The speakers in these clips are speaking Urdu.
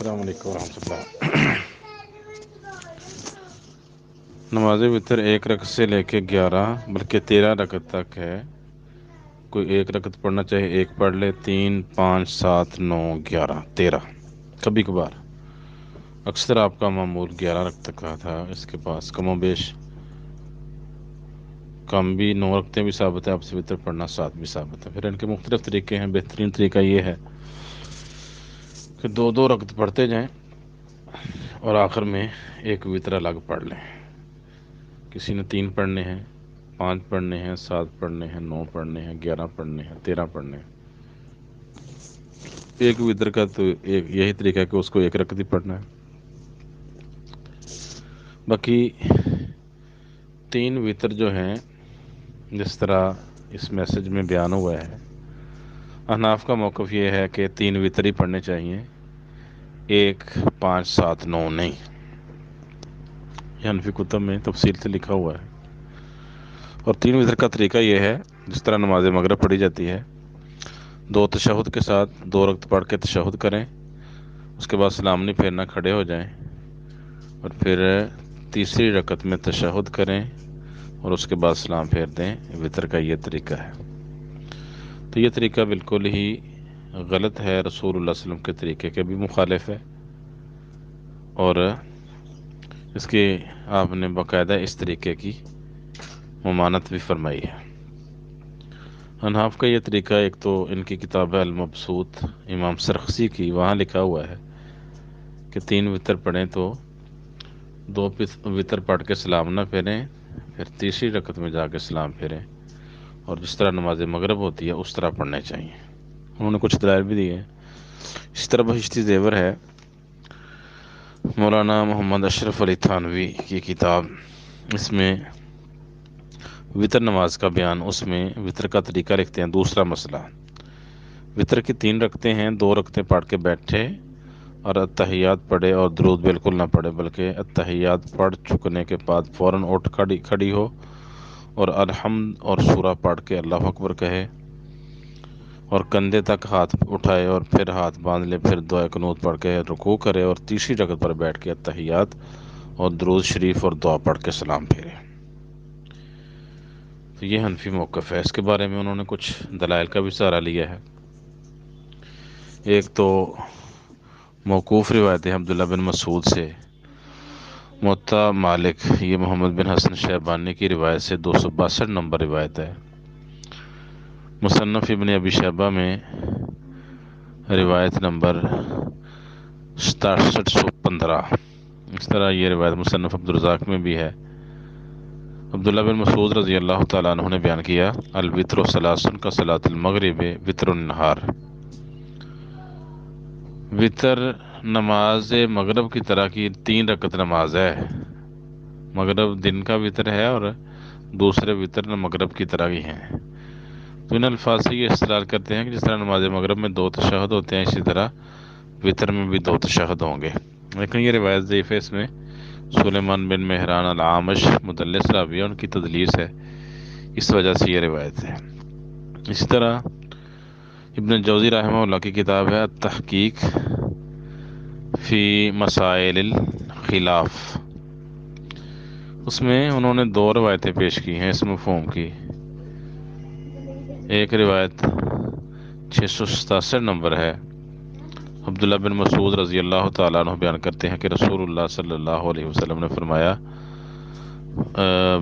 السلام علیکم ورحمۃ اللہ۔ نماز وتر 1 رکعت سے لے کے 11 بلکہ 13 رکعت تک ہے۔ کوئی 1 رکعت پڑھنا چاہے 1 پڑھ لے، 3 5 7 9 11 13، کبھی کبھار۔ اکثر آپ کا معمول 11 رکعت کا تھا، اس کے پاس کم و بیش کم بھی 9 رکعتیں بھی ثابت ہے، آپ سے وتر پڑھنا 7 بھی ثابت ہے۔ پھر ان کے مختلف طریقے ہیں۔ بہترین طریقہ یہ ہے کہ 2 رکعت پڑھتے جائیں اور آخر میں ایک وتر الگ پڑھ لیں۔ کسی نے 3 پڑھنے ہیں، 5 پڑھنے ہیں، 7 پڑھنے ہیں، 9 پڑھنے ہیں، 11 پڑھنے ہیں، 13 پڑھنے ہیں۔ ایک وتر کا تو یہی طریقہ ہے کہ اس کو 1 رکعت ہی پڑھنا ہے۔ باقی 3 وتر جو ہیں، جس طرح اس میسج میں بیان ہوا ہے، احناف کا موقف یہ ہے کہ 3 وتر ہی پڑھنے چاہیے، 1 5 7 9 نہیں۔ یہ حنفی کتب میں تفصیل سے لکھا ہوا ہے۔ اور 3 وتر کا طریقہ یہ ہے، جس طرح نماز مغرب پڑھی جاتی ہے، 2 تشہد کے ساتھ 2 رکعت پڑھ کے تشہد کریں، اس کے بعد سلام نہیں پھیرنا، کھڑے ہو جائیں، اور پھر تیسری رکعت میں تشہد کریں اور اس کے بعد سلام پھیر دیں۔ وتر کا یہ طریقہ ہے۔ تو یہ طریقہ بالکل ہی غلط ہے، رسول اللہ صلی اللہ علیہ وسلم کے طریقے کے بھی مخالف ہے، اور اس کی آپ نے باقاعدہ اس طریقے کی ممانت بھی فرمائی ہے۔ احناف کا یہ طریقہ، ایک تو ان کی کتاب ہے المبسوط امام سرخسی کی، وہاں لکھا ہوا ہے کہ 3 وتر پڑھیں تو 2 وتر پڑھ کے سلام نہ پھیریں، پھر تیسری رکعت میں جا کے سلام پھیریں، اور جس طرح نماز مغرب ہوتی ہے اس طرح پڑھنے چاہیے۔ انہوں نے کچھ دلائل بھی دیے ہیں۔ اس طرح بہشتی زیور ہے، مولانا محمد اشرف علی تھانوی کی کتاب، اس میں وتر نماز کا بیان، اس میں وتر کا طریقہ لکھتے ہیں۔ دوسرا مسئلہ، وتر کی 3 رکعتیں ہیں، 2 رکعتیں پڑھ کے بیٹھے اور اتحیات پڑھے اور درود بالکل نہ پڑھے، بلکہ اتحیات پڑھ چکنے کے بعد فوراً اٹھ کھڑی ہو اور الحمد اور سورہ پڑھ کے اللہ اکبر کہے، اور کندھے تک ہاتھ اٹھائے اور پھر ہاتھ باندھ لے، پھر دعائے قنوت پڑھ کے رکوع کرے اور تیسری رکعت پر بیٹھ کے اتحیات اور درود شریف اور دعا پڑھ کے سلام پھیرے۔ تو یہ حنفی موقف ہے۔ اس کے بارے میں انہوں نے کچھ دلائل کا بھی سہارا لیا ہے۔ ایک تو موقوف روایت ہے عبداللہ بن مسعود سے، موطا مالک، یہ محمد بن حسن شیبانی کی روایت سے 262 نمبر روایت ہے۔ مصنف ابن ابی شیبہ میں روایت نمبر 6715۔ اس طرح یہ روایت مصنف عبدالرزاق میں بھی ہے۔ عبداللہ بن مسعود رضی اللہ تعالیٰ عنہ نے بیان کیا، الوتر ثلاث کا صلاۃ المغرب وتر النہار، وتر نماز مغرب کی طرح کی 3 رکعت نماز ہے۔ مغرب دن کا وتر ہے اور دوسرے وتر مغرب کی طرح ہی ہیں۔ تو ان الفاظ سے یہ استدلال کرتے ہیں کہ جس طرح نماز مغرب میں 2 تشہد ہوتے ہیں، اسی طرح وتر میں بھی 2 تشہد ہوں گے۔ لیکن یہ روایت ضعیف ہے، اس میں سلیمان بن مہران العامش مدلس راوی ہے، ان کی تدلیس ہے، اس وجہ سے یہ روایت ہے۔ اسی طرح ابن جوزی رحمہ اللہ کی کتاب ہے التحقیق فی مسائل الخلاف، اس میں انہوں نے 2 روایتیں پیش کی ہیں اس مفہوم کی۔ ایک روایت 667 نمبر ہے، عبداللہ بن مسعود رضی اللہ تعالیٰ عنہ بیان کرتے ہیں کہ رسول اللہ صلی اللہ علیہ وسلم نے فرمایا،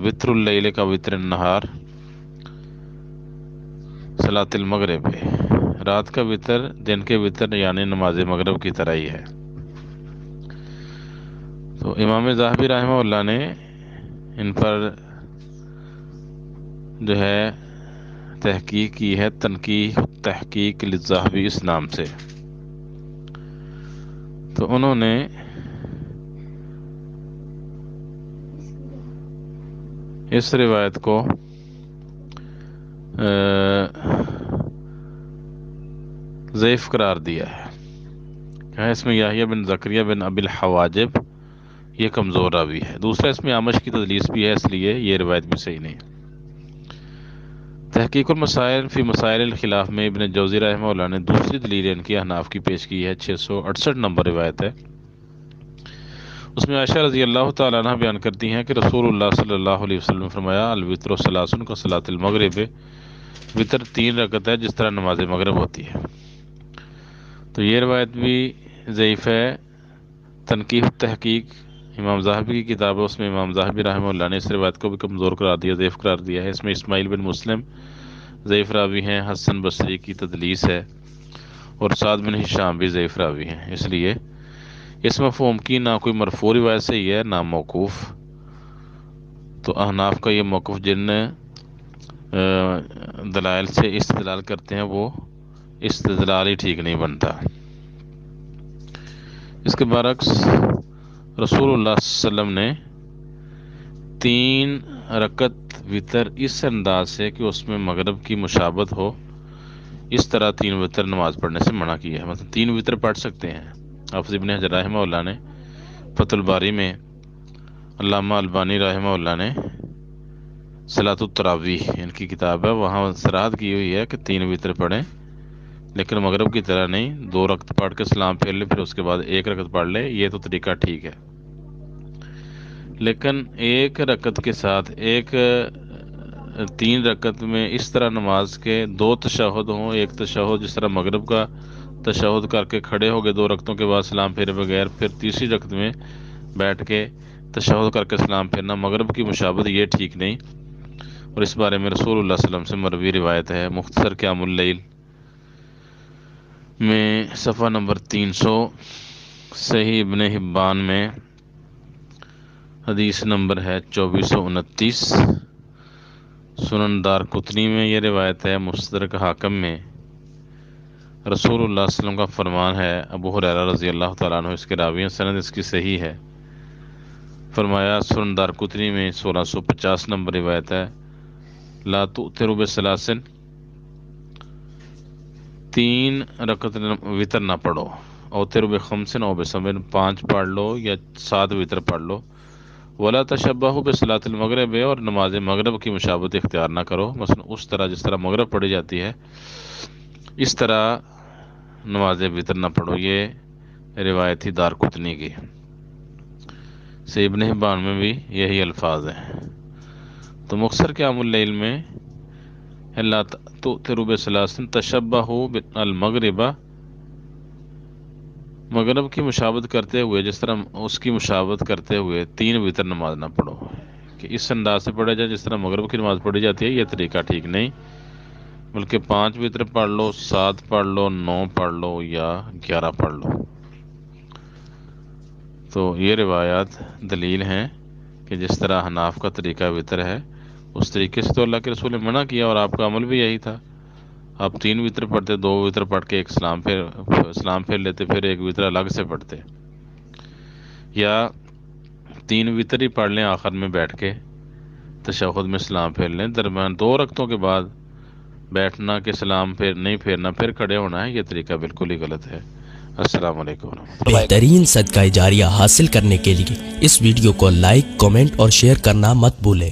وتر اللیل کا وتر النہار صلاۃ المغرب، رات کا وتر دن کے وتر یعنی نماز مغرب کی طرح ہی ہے۔ تو امام ذہبی رحمہ اللہ نے ان پر جو ہے تحقیق کی ہے، تنقیح تحقیق للذہبی اس نام سے۔ تو انہوں نے اس روایت کو ضعیف قرار دیا ہے، کہا اس میں یحییٰ بن زکریا بن ابی الحواجب یہ کمزور راوی ہے۔ دوسرا، اس میں عامش کی تدلیس بھی ہے، اس لیے یہ روایت بھی صحیح نہیں۔ تحقیق المسائل فی مسائل الخلاف میں ابن جوزی رحمہ اللہ نے دوسری دلیل ان کی احناف کی پیش کی ہے، 668 نمبر روایت ہے۔ اس میں عائشہ رضی اللہ تعالیٰ عنہ بیان کرتی ہیں کہ رسول اللہ صلی اللہ علیہ وسلم نے فرمایا الوتر ثلاث کا صلاۃ المغرب، وطر 3 رکعت ہے جس طرح نماز مغرب ہوتی ہے۔ تو یہ روایت بھی ضعیف ہے۔ تنقیح التحقیق امام ذہبی کی کتاب ہے، اس میں امام ذہبی رحمہ اللہ نے اس روایت کو بھی کمزور قرار دیا، ضعیف قرار دیا ہے۔ اس میں اسماعیل بن مسلم ضعیف راوی ہیں، حسن بصری کی تدلیس ہے، اور سعد بن ہشام بھی ضعیف راوی ہیں۔ اس لیے اس مفہوم کی نہ کوئی مرفوع روایت سے ہی ہے نہ موقوف۔ تو احناف کا یہ موقف جن دلائل سے استدلال کرتے ہیں وہ استدلال ہی ٹھیک نہیں بنتا۔ اس کے برعکس رسول اللہ صلی اللہ علیہ وسلم نے 3 رکعت وطر اس انداز سے کہ اس میں مغرب کی مشابہت ہو، اس طرح 3 وطر نماز پڑھنے سے منع کیا ہے۔ مطلب 3 وطر پڑھ سکتے ہیں۔ حافظ ابن حجر رحمہ اللہ نے فتح الباری میں، علامہ البانی رحمہ اللہ نے صلاۃ التراویح ان کی کتاب ہے، وہاں صراحت کی ہوئی ہے کہ 3 وطر پڑھیں، لیکن مغرب کی طرح نہیں 2 رکعت پڑھ کے سلام پھیر لے، پھر اس کے بعد 1 رکعت پڑھ لے، یہ تو طریقہ ٹھیک ہے۔ لیکن 1 رکعت کے ساتھ 3 رکعت میں اس طرح نماز کے 2 تشہد ہوں، ایک تشہد جس طرح مغرب کا تشہد کر کے کھڑے ہو گئے 2 رکعتوں کے بعد سلام پھیرے بغیر، پھر تیسری رکعت میں بیٹھ کے تشہد کر کے سلام پھیرنا، مغرب کی مشابہت، یہ ٹھیک نہیں۔ اور اس بارے میں رسول اللہ صلی اللہ علیہ وسلم سے مروی روایت ہے، مختصر قیام اللیل میں صفحہ نمبر 300، صحیح ابن حبان میں حدیث نمبر ہے 2429، سنن دار قطنی میں یہ روایت ہے، مستدرک حاکم میں رسول اللہ صلی اللہ علیہ وسلم کا فرمان ہے، ابو ہریرہ رضی اللہ تعالیٰ عنہ اس کے راوی ہیں، سند اس کی صحیح ہے۔ فرمایا سنن دار قطنی میں 1650 نمبر روایت ہے، لا تؤتروا بثلاث، 3 رکعت وطر نہ پڑھو، اوتروا بخمس او بسبع، 5 پڑھ لو یا 7 وطر پڑھ لو، ولا تشبہوا بصلاۃ المغرب، اور نماز مغرب کی مشابہت اختیار نہ کرو، مثلا اس طرح جس طرح مغرب پڑھی جاتی ہے اس طرح نماز وطر نہ پڑھو۔ یہ روایت تھی دار قطنی کی، سے ابن حبان میں بھی یہی الفاظ ہیں۔ تو مختصر قیام اللیل میں لا تؤتروا بثلاث تشبہوا بالمغرب، مغرب کی مشابہت کرتے ہوئے جس طرح اس کی مشابہت کرتے ہوئے 3 وطر نماز نہ پڑھو، کہ اس انداز سے پڑھا جائے جس طرح مغرب کی نماز پڑھی جاتی ہے، یہ طریقہ ٹھیک نہیں، بلکہ 5 وطر پڑھ لو، 7 پڑھ لو، 9 پڑھ لو یا 11 پڑھ لو۔ تو یہ روایات دلیل ہیں کہ جس طرح حناف کا طریقہ وطر ہے اس طریقے سے تو اللہ کے رسول نے منع کیا، اور آپ کا عمل بھی یہی تھا۔ آپ 3 وطر پڑھتے، 2 وطر پڑھ کے ایک سلام پھیر لیتے، پھر 1 وطر الگ سے پڑھتے، یا 3 وطر ہی پڑھ لیں آخر میں بیٹھ کے تشہد میں سلام پھیر لیں، درمیان 2 رکعتوں کے بعد بیٹھنا کہ سلام نہیں پھیرنا پھر کھڑے ہونا ہے، یہ طریقہ بالکل ہی غلط ہے۔ السلام علیکم۔ بہترین صدقہ جاریہ حاصل کرنے کے لیے اس ویڈیو کو لائک، کمنٹ اور شیئر کرنا مت بھولیں۔